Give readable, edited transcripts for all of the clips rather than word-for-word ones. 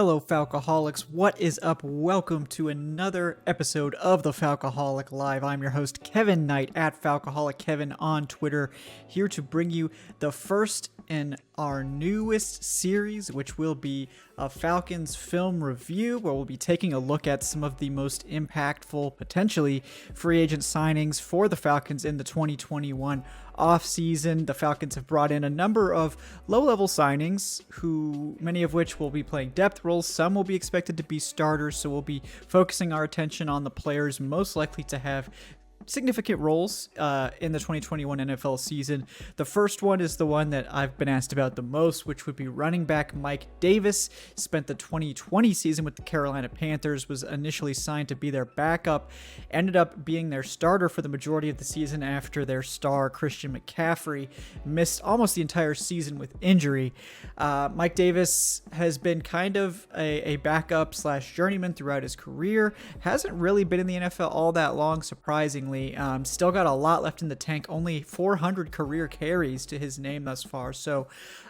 Fellow Falcoholics, what is up? Welcome to another episode of the Falcoholic Live. I'm your host, Kevin Knight, at Falcoholic Kevin on Twitter, here to bring you the first in our newest series, which will be a Falcons film review, where we'll be taking a look at some of the most impactful, potentially free agent signings for the Falcons in the 2021 offseason. The Falcons have brought in a number of low-level signings, many of which will be playing depth roles. Some will be expected to be starters, so we'll be focusing our attention on the players most likely to have significant roles in the 2021 NFL season. The first one is the one that I've been asked about the most, which would be running back Mike Davis. Spent the 2020 season with the Carolina Panthers, was initially signed to be their backup, ended up being their starter for the majority of the season after their star Christian McCaffrey missed almost the entire season with injury. Mike Davis has been kind of a backup / journeyman throughout his career. Hasn't really been in the NFL all that long, surprisingly. Still got a lot left in the tank, only 400 career carries to his name thus far, so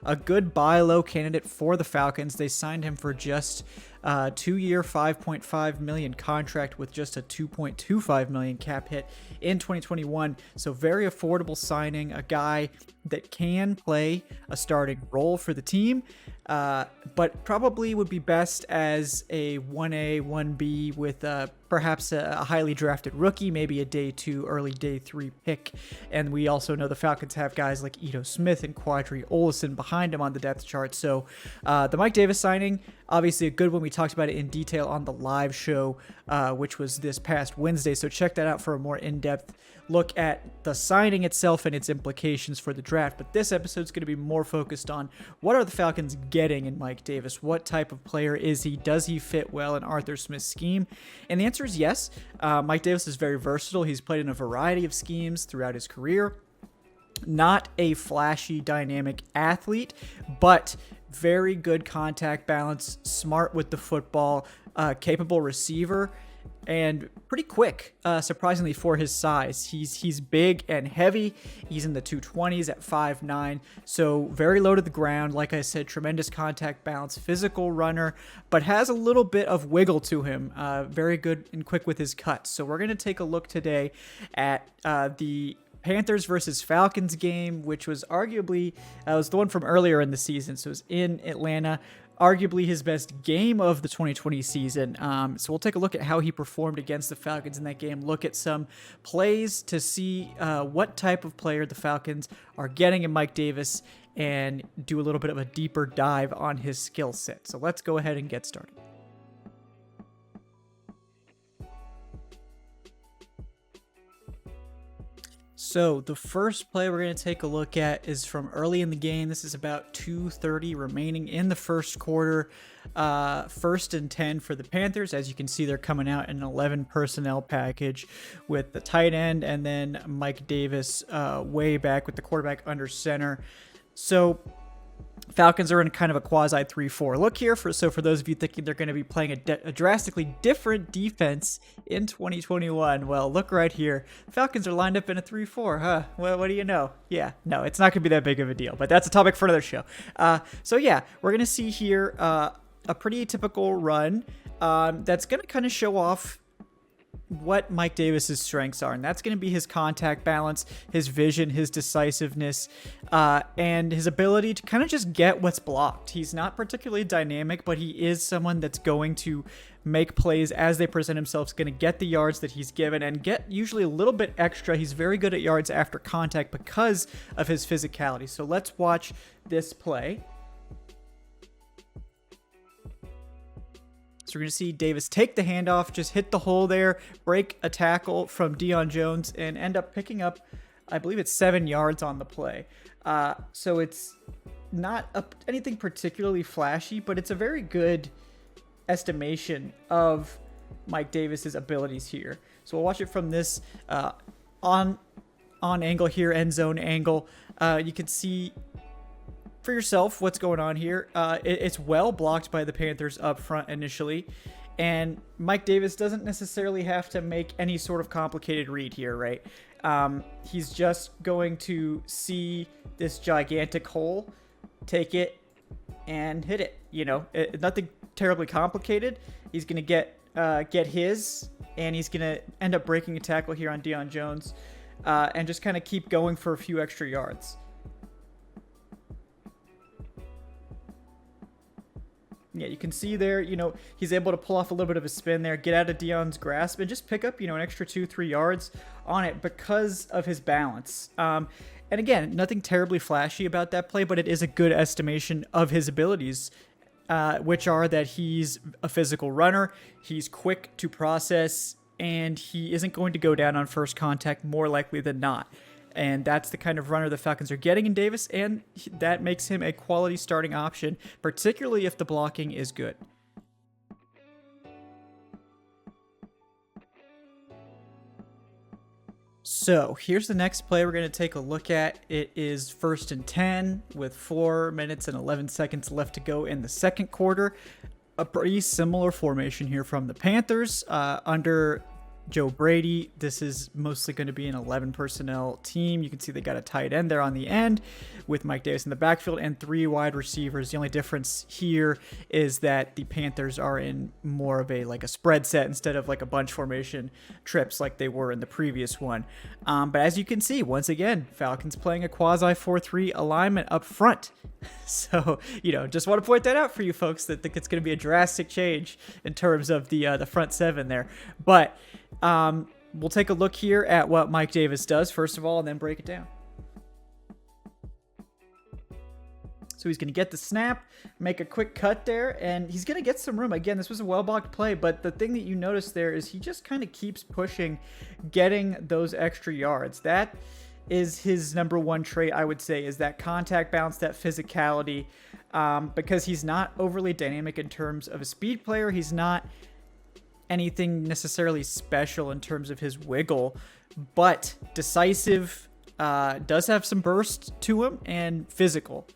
a good buy low candidate for the Falcons. They signed him for just a 2-year, $5.5 million contract with just a $2.25 million cap hit in 2021, so very affordable signing, a guy that can play a starting role for the team, but probably would be best as a 1A, 1B with perhaps a highly drafted rookie, maybe a day 2, early day 3 pick. And we also know the Falcons have guys like Ito Smith and Qadree Ollison behind him on the depth chart. So the Mike Davis signing, obviously a good one. We talked about it in detail on the live show, which was this past Wednesday. So check that out for a more in-depth look at the signing itself and its implications for the draft. But this episode is going to be more focused on what are the Falcons getting in Mike Davis? What type of player is he? Does he fit well in Arthur Smith's scheme? And the answer is yes. Mike Davis is very versatile. He's played in a variety of schemes throughout his career. Not a flashy, dynamic athlete, but very good contact balance, smart with the football, capable receiver, and pretty quick, surprisingly for his size. He's big and heavy. He's in the 220s at 5'9", so very low to the ground. Like I said, tremendous contact balance, physical runner, but has a little bit of wiggle to him. Very good and quick with his cuts. So we're going to take a look today at the Panthers versus Falcons game, which was arguably was the one from earlier in the season. So it was in Atlanta. Arguably his best game of the 2020 season. So we'll take a look at how he performed against the Falcons in that game, look at some plays to see what type of player the Falcons are getting in Mike Davis, and do a little bit of a deeper dive on his skill set. So let's go ahead and get started. So the first play we're going to take a look at is from early in the game. This is about 2:30 remaining in the first quarter. 1st and 10 for the Panthers. As you can see, they're coming out in an 11 personnel package with the tight end and then Mike Davis way back with the quarterback under center. So Falcons are in kind of a quasi 3-4 look here. For those of you thinking they're going to be playing a drastically different defense in 2021, well, look right here. Falcons are lined up in a 3-4, huh? Well, what do you know? Yeah, no, it's not going to be that big of a deal, but that's a topic for another show. So yeah, we're going to see here a pretty typical run that's going to kind of show off what Mike Davis's strengths are, and that's going to be his contact balance, his vision, his decisiveness, and his ability to kind of just get what's blocked. He's not particularly dynamic, but he is someone that's going to make plays as they present themselves, going to get the yards that he's given and get usually a little bit extra. He's very good at yards after contact because of his physicality. So let's watch this play. So we're going to see Davis take the handoff, just hit the hole there, break a tackle from Deion Jones, and end up picking up, I believe it's 7 yards on the play. So it's not anything particularly flashy, but it's a very good estimation of Mike Davis's abilities here. So we'll watch it from this on angle here, end zone angle. You can see for yourself what's going on here. It's well blocked by the Panthers up front initially, and Mike Davis doesn't necessarily have to make any sort of complicated read here, right? He's just going to see this gigantic hole, take it, and hit it. You know, nothing terribly complicated. He's going to get his, and he's going to end up breaking a tackle here on Deion Jones, and just kind of keep going for a few extra yards. Yeah, you can see there, he's able to pull off a little bit of a spin there, get out of Deion's grasp, and just pick up, an extra 2-3 yards on it because of his balance. And again, nothing terribly flashy about that play, but it is a good estimation of his abilities, which are that he's a physical runner, he's quick to process, and he isn't going to go down on first contact more likely than not. And that's the kind of runner the Falcons are getting in Davis, and that makes him a quality starting option, particularly if the blocking is good. So here's the next play we're going to take a look at. It is 1st and 10 with 4 minutes and 11 seconds left to go in the second quarter. A pretty similar formation here from the Panthers under Joe Brady. This is mostly going to be an 11 personnel team. You can see they got a tight end there on the end with Mike Davis in the backfield and 3 wide receivers. The only difference here is that the Panthers are in more of a spread set instead of like a bunch formation trips like they were in the previous one. But as you can see, once again, Falcons playing a quasi 4-3 alignment up front. So, just want to point that out for you folks that think it's going to be a drastic change in terms of the front seven there. But we'll take a look here at what Mike Davis does, first of all, and then break it down. So he's going to get the snap, make a quick cut there, and he's going to get some room. Again, this was a well-blocked play, but the thing that you notice there is he just kind of keeps pushing, getting those extra yards. That is his number one trait, I would say, is that contact balance, that physicality, because he's not overly dynamic in terms of a speed player. He's not anything necessarily special in terms of his wiggle, but decisive, does have some burst to him, and physical.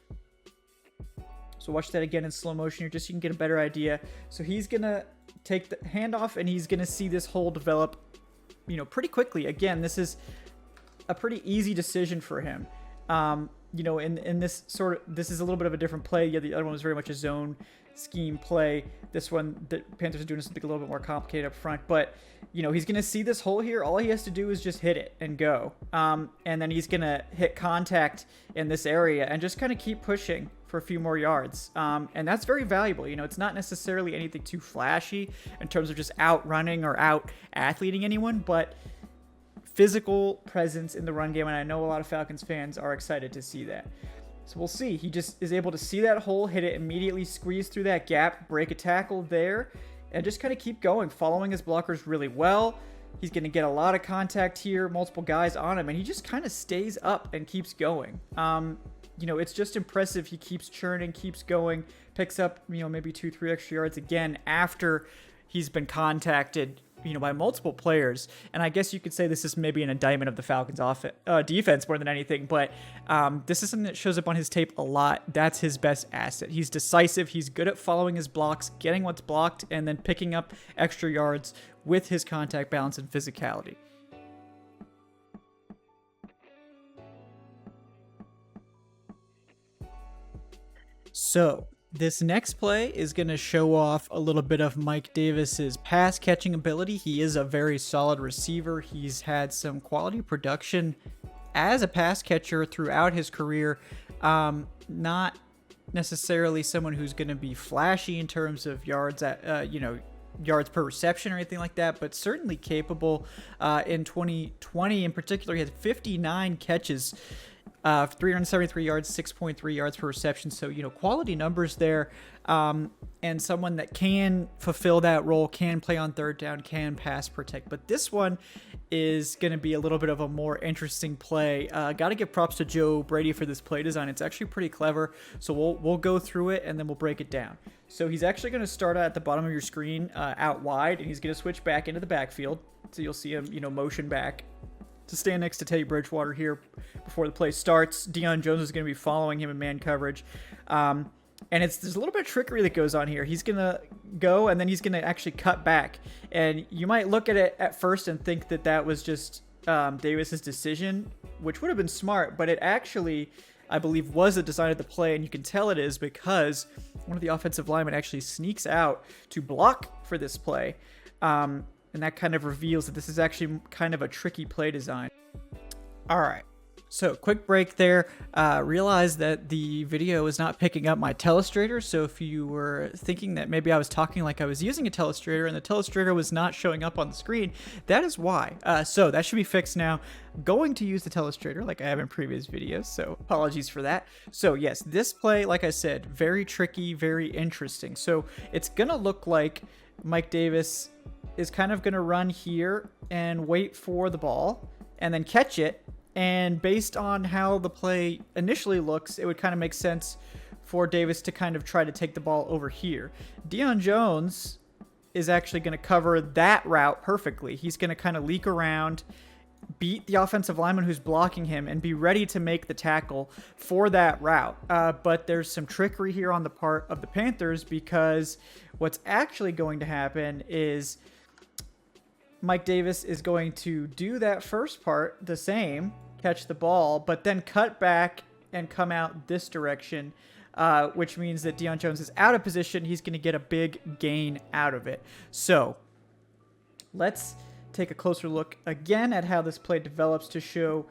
So watch that again in slow motion here, just so you can get a better idea. So he's going to take the handoff, and he's going to see this hole develop, pretty quickly. Again, this is a pretty easy decision for him. In this this is a little bit of a different play. Yeah, the other one was very much a zone scheme play. This one, the Panthers are doing something a little bit more complicated up front, but he's going to see this hole here. All he has to do is just hit it and go. And then he's going to hit contact in this area and just kind of keep pushing for a few more yards. And that's very valuable. It's not necessarily anything too flashy in terms of just outrunning or out athleting anyone, but physical presence in the run game, and I know a lot of Falcons fans are excited to see that. So we'll see. He just is able to see that hole, hit it immediately, squeeze through that gap, break a tackle there, and just kind of keep going, following his blockers really well. He's going to get a lot of contact here, multiple guys on him, and he just kind of stays up and keeps going. It's just impressive. He keeps churning, keeps going, picks up, maybe 2-3 extra yards again after he's been contacted by multiple players. And I guess you could say this is maybe an indictment of the Falcons defense more than anything, but this is something that shows up on his tape a lot. That's his best asset. He's decisive. He's good at following his blocks, getting what's blocked, and then picking up extra yards with his contact balance and physicality. So this next play is going to show off a little bit of Mike Davis's pass catching ability. He is a very solid receiver. He's had some quality production as a pass catcher throughout his career. Not necessarily someone who's going to be flashy in terms of yards yards per reception or anything like that, but certainly capable. In 2020 in particular, he had 59 catches, 373 yards, 6.3 yards per reception. So, quality numbers there. And someone that can fulfill that role, can play on third down, can pass protect. But this one is going to be a little bit of a more interesting play. Got to give props to Joe Brady for this play design. It's actually pretty clever. So we'll go through it and then we'll break it down. So he's actually going to start at the bottom of your screen, out wide, and he's going to switch back into the backfield. So you'll see him, motion back to stand next to Teddy Bridgewater here before the play starts. Deion Jones is going to be following him in man coverage. And there's a little bit of trickery that goes on here. He's going to go, and then he's going to actually cut back. And you might look at it at first and think that was just Davis's decision, which would have been smart, but it actually, I believe, was the design of the play, and you can tell it is because one of the offensive linemen actually sneaks out to block for this play. And that kind of reveals that this is actually kind of a tricky play design. All right. So quick break there. Realized that the video is not picking up my telestrator. So if you were thinking that maybe I was talking like I was using a telestrator and the telestrator was not showing up on the screen, that is why. So that should be fixed now. Going to use the telestrator like I have in previous videos. So apologies for that. So yes, this play, like I said, very tricky, very interesting. So it's going to look like Mike Davis is kind of going to run here and wait for the ball and then catch it. And based on how the play initially looks, it would kind of make sense for Davis to kind of try to take the ball over here. Deion Jones is actually going to cover that route perfectly. He's going to kind of leak around, beat the offensive lineman who's blocking him, and be ready to make the tackle for that route. But there's some trickery here on the part of the Panthers, because what's actually going to happen is Mike Davis is going to do that first part the same, catch the ball, but then cut back and come out this direction, which means that Deion Jones is out of position. He's going to get a big gain out of it. So let's take a closer look again at how this play develops to show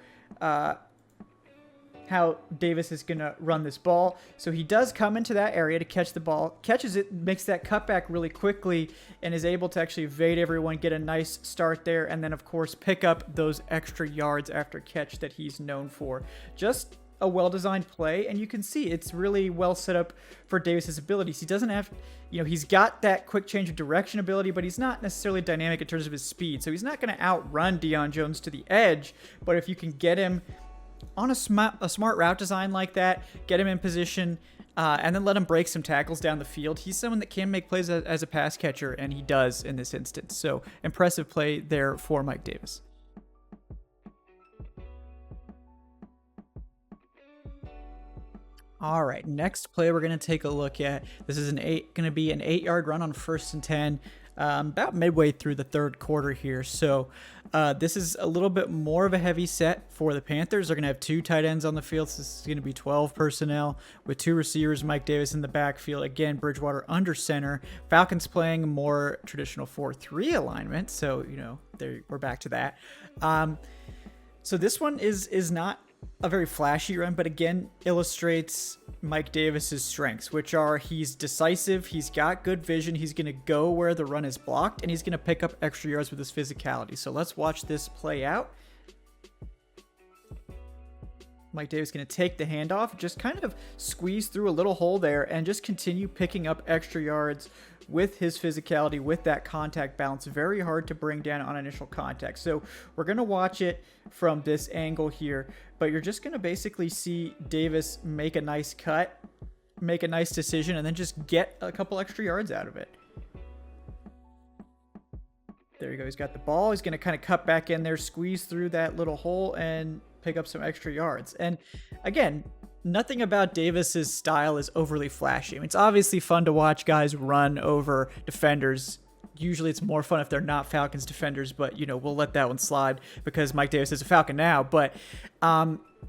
how Davis is going to run this ball. So he does come into that area to catch the ball, catches it, makes that cutback really quickly, and is able to actually evade everyone, get a nice start there, and then, of course, pick up those extra yards after catch that he's known for. Just a well-designed play, and you can see it's really well set up for Davis's abilities. He doesn't have, he's got that quick change of direction ability, but he's not necessarily dynamic in terms of his speed. So he's not going to outrun Deion Jones to the edge, but if you can get him on a smart route design like that, get him in position, and then let him break some tackles down the field, he's someone that can make plays as a pass catcher, and he does in this instance. So impressive play there for Mike Davis. All right, next play we're going to take a look at. This is going to be an 8-yard run on 1st and 10. About midway through the third quarter here. So this is a little bit more of a heavy set for the Panthers. They're going to have 2 tight ends on the field. So this is going to be 12 personnel with 2 receivers, Mike Davis in the backfield. Again, Bridgewater under center. Falcons playing more traditional 4-3 alignment. So, we're back to that. So this one is not a very flashy run, but again, illustrates Mike Davis's strengths, which are he's decisive, he's got good vision, he's going to go where the run is blocked, and he's going to pick up extra yards with his physicality. So let's watch this play out. Mike Davis going to take the handoff, just kind of squeeze through a little hole there, and just continue picking up extra yards with his physicality, with that contact balance. Very hard to bring down on initial contact. So we're going to watch it from this angle here, but you're just going to basically see Davis make a nice cut, make a nice decision, and then just get a couple extra yards out of it. There you go. He's got the ball. He's going to kind of cut back in there, squeeze through that little hole, and pick up some extra yards. And again, nothing about Davis's style is overly flashy. I mean, it's obviously fun to watch guys run over defenders. Usually it's more fun if they're not Falcons defenders, but, we'll let that one slide because Mike Davis is a Falcon now. But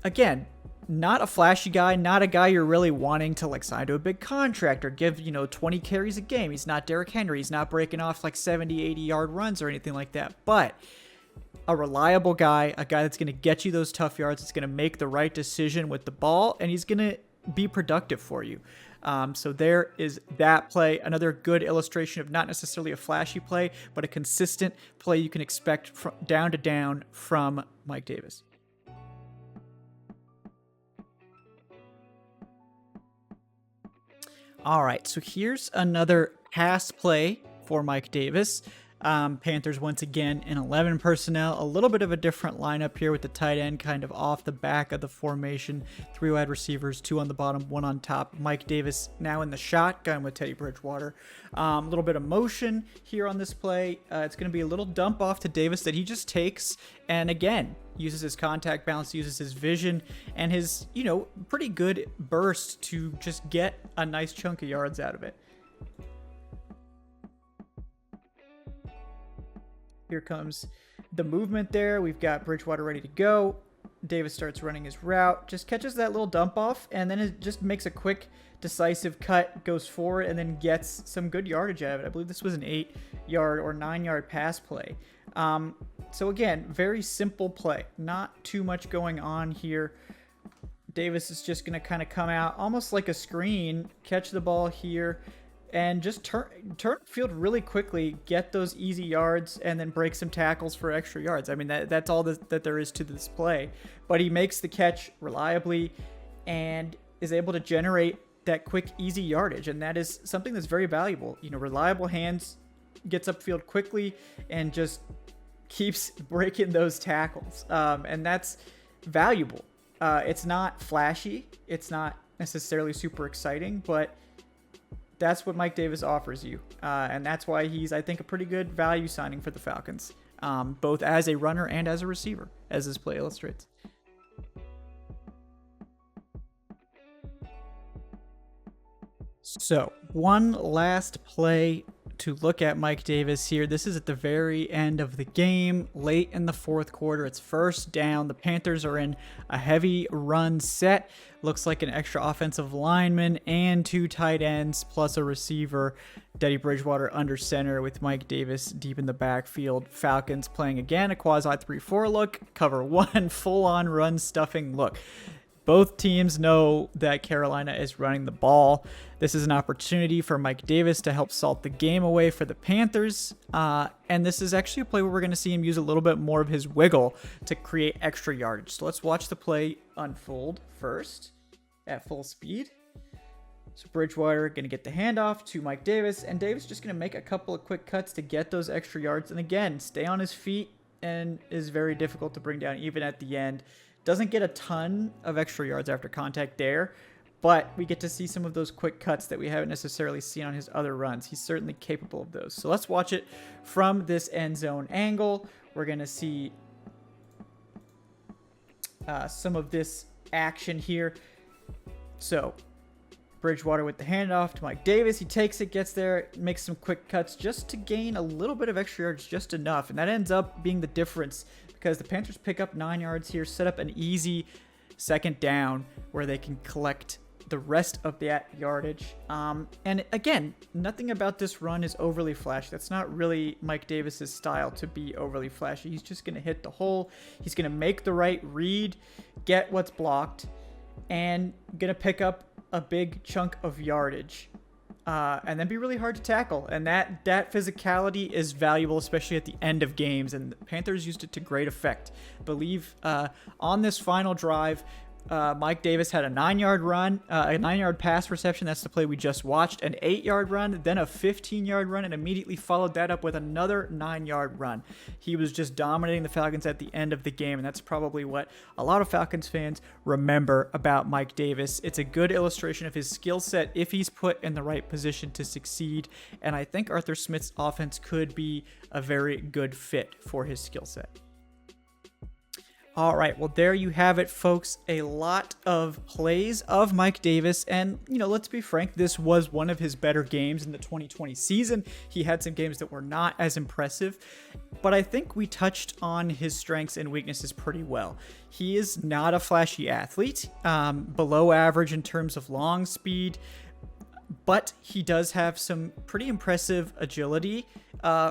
again, not a flashy guy, not a guy you're really wanting to sign to a big contract or give, 20 carries a game. He's not Derrick Henry. He's not breaking off 70, 80-yard runs or anything like that. But a reliable guy, a guy that's going to get you those tough yards. It's going to make the right decision with the ball, and he's going to be productive for you. So there is that play. Another good illustration of not necessarily a flashy play, but a consistent play you can expect from down to down from Mike Davis. All right, so here's another pass play for Mike Davis. Panthers once again in 11 personnel, a little bit of a different lineup here with the tight end kind of off the back of the formation, 3 wide receivers, 2 on the bottom, 1 on top. Mike Davis now in the shotgun with Teddy Bridgewater. A little bit of motion here on this play. It's going to be a little dump off to Davis that he just takes, and again, uses his contact balance, uses his vision, and his, pretty good burst to just get a nice chunk of yards out of it. Here comes the movement there. We've got Bridgewater ready to go. Davis starts running his route, just catches that little dump off, and then it just makes a quick, decisive cut, goes forward, and then gets some good yardage out of it. I believe this was an 8-yard or 9-yard pass play. So again, very simple play. Not too much going on here. Davis is just going to kind of come out almost like a screen, catch the ball here, and just turn the field really quickly, get those easy yards, and then break some tackles for extra yards. I mean, that's all that there is to this play. But he makes the catch reliably and is able to generate that quick, easy yardage, and that is something that's very valuable. Reliable hands, gets upfield quickly, and just keeps breaking those tackles. And that's valuable. It's not flashy. It's not necessarily super exciting, but that's what Mike Davis offers you. And that's why he's, I think, a pretty good value signing for the Falcons, both as a runner and as a receiver, as this play illustrates. So, one last play to look at Mike Davis here. This is at the very end of the game, late in the fourth quarter. It's first down. The Panthers are in a heavy run set. Looks like an extra offensive lineman and 2 tight ends plus a receiver. Teddy Bridgewater under center with Mike Davis deep in the backfield. Falcons playing again a quasi 3-4 look. Cover 1, full-on run stuffing look. Both teams know that Carolina is running the ball. This is an opportunity for Mike Davis to help salt the game away for the Panthers. And this is actually a play where we're going to see him use a little bit more of his wiggle to create extra yardage. So let's watch the play unfold first at full speed. So Bridgewater going to get the handoff to Mike Davis, and Davis just going to make a couple of quick cuts to get those extra yards. And again, stay on his feet and is very difficult to bring down even at the end. Doesn't get a ton of extra yards after contact there, but we get to see some of those quick cuts that we haven't necessarily seen on his other runs. He's certainly capable of those. So let's watch it from this end zone angle. We're going to see some of this action here. So Bridgewater with the handoff to Mike Davis. He takes it, gets there, makes some quick cuts just to gain a little bit of extra yards, just enough. And that ends up being the difference because the Panthers pick up 9 yards here, set up an easy second down where they can collect the rest of that yardage. And again, nothing about this run is overly flashy. That's not really Mike Davis's style to be overly flashy. He's just going to hit the hole. He's going to make the right read, get what's blocked, and going to pick up a big chunk of yardage. And then be really hard to tackle. And that physicality is valuable, especially at the end of games. And the Panthers used it to great effect. I believe on this final drive, Mike Davis had a 9-yard run, a 9-yard pass reception. That's the play we just watched. An 8-yard run, then a 15-yard run, and immediately followed that up with another 9-yard run. He was just dominating the Falcons at the end of the game, and that's probably what a lot of Falcons fans remember about Mike Davis. It's a good illustration of his skill set if he's put in the right position to succeed, and I think Arthur Smith's offense could be a very good fit for his skill set. All right, well, there you have it, folks. A lot of plays of Mike Davis. And, let's be frank, this was one of his better games in the 2020 season. He had some games that were not as impressive, but I think we touched on his strengths and weaknesses pretty well. He is not a flashy athlete, below average in terms of long speed, but he does have some pretty impressive agility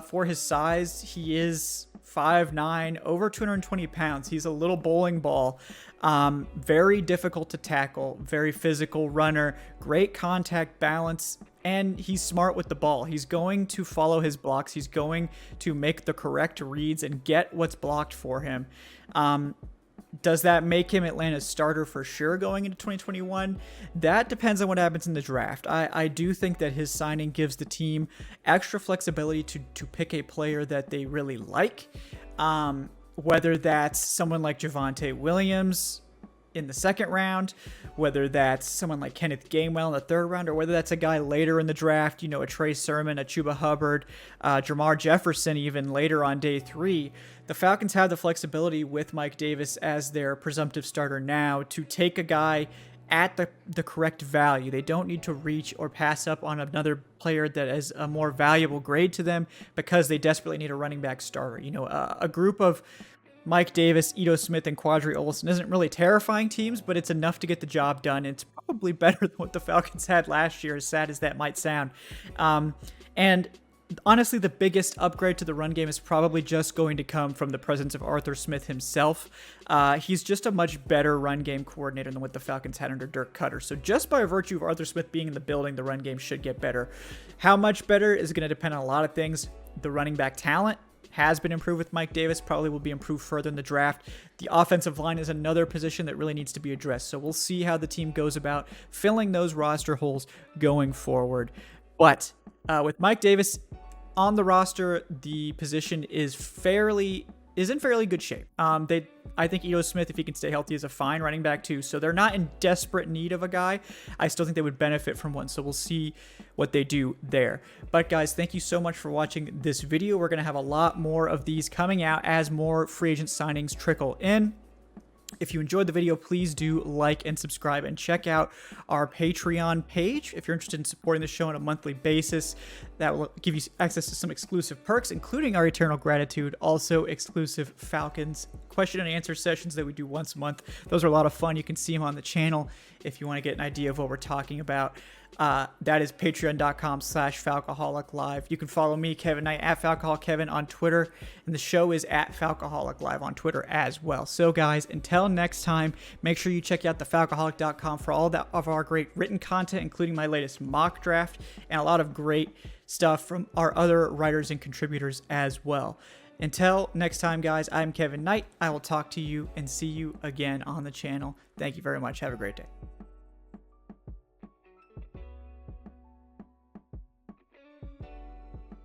for his size. He is 5'9", over 220 pounds. He's a little bowling ball. Very difficult to tackle, very physical runner, great contact balance, and he's smart with the ball. He's going to follow his blocks. He's going to make the correct reads and get what's blocked for him. Does that make him Atlanta's starter for sure going into 2021? That depends on what happens in the draft. I do think that his signing gives the team extra flexibility to pick a player that they really like, whether that's someone like Javonte Williams in the second round, whether that's someone like Kenneth Gainwell in the third round, or whether that's a guy later in the draft, a Trey Sermon, a Chuba Hubbard, Jamar Jefferson even later on day 3. The Falcons have the flexibility with Mike Davis as their presumptive starter now to take a guy at the correct value. They don't need to reach or pass up on another player that is a more valuable grade to them because they desperately need a running back starter. A group of Mike Davis, Ito Smith, and Qadree Ollison isn't really terrifying teams, but it's enough to get the job done. It's probably better than what the Falcons had last year, as sad as that might sound. And honestly, the biggest upgrade to the run game is probably just going to come from the presence of Arthur Smith himself. He's just a much better run game coordinator than what the Falcons had under Dirk Cutter. So just by virtue of Arthur Smith being in the building, the run game should get better. How much better is going to depend on a lot of things. The running back talent has been improved with Mike Davis, probably will be improved further in the draft. The offensive line is another position that really needs to be addressed. So we'll see how the team goes about filling those roster holes going forward. But with Mike Davis on the roster, the position is in fairly good shape. I think Ito Smith, if he can stay healthy, is a fine running back too. So they're not in desperate need of a guy. I still think they would benefit from one. So we'll see what they do there. But guys, thank you so much for watching this video. We're going to have a lot more of these coming out as more free agent signings trickle in. If you enjoyed the video, please do like and subscribe and check out our Patreon page if you're interested in supporting the show on a monthly basis. That will give you access to some exclusive perks, including our Eternal Gratitude, also exclusive Falcons question and answer sessions that we do once a month. Those are a lot of fun. You can see them on the channel if you want to get an idea of what we're talking about. That is patreon.com/Falcoholic Live. You can follow me, Kevin Knight, at FalcoholicKevin on Twitter, and the show is at Falcoholic Live on Twitter as well. So guys, until next time, make sure you check out thefalcoholic.com for all of our great written content, including my latest mock draft and a lot of great stuff from our other writers and contributors as well. Until next time, guys, I'm Kevin Knight. I will talk to you and see you again on the channel. Thank you very much. Have a great day.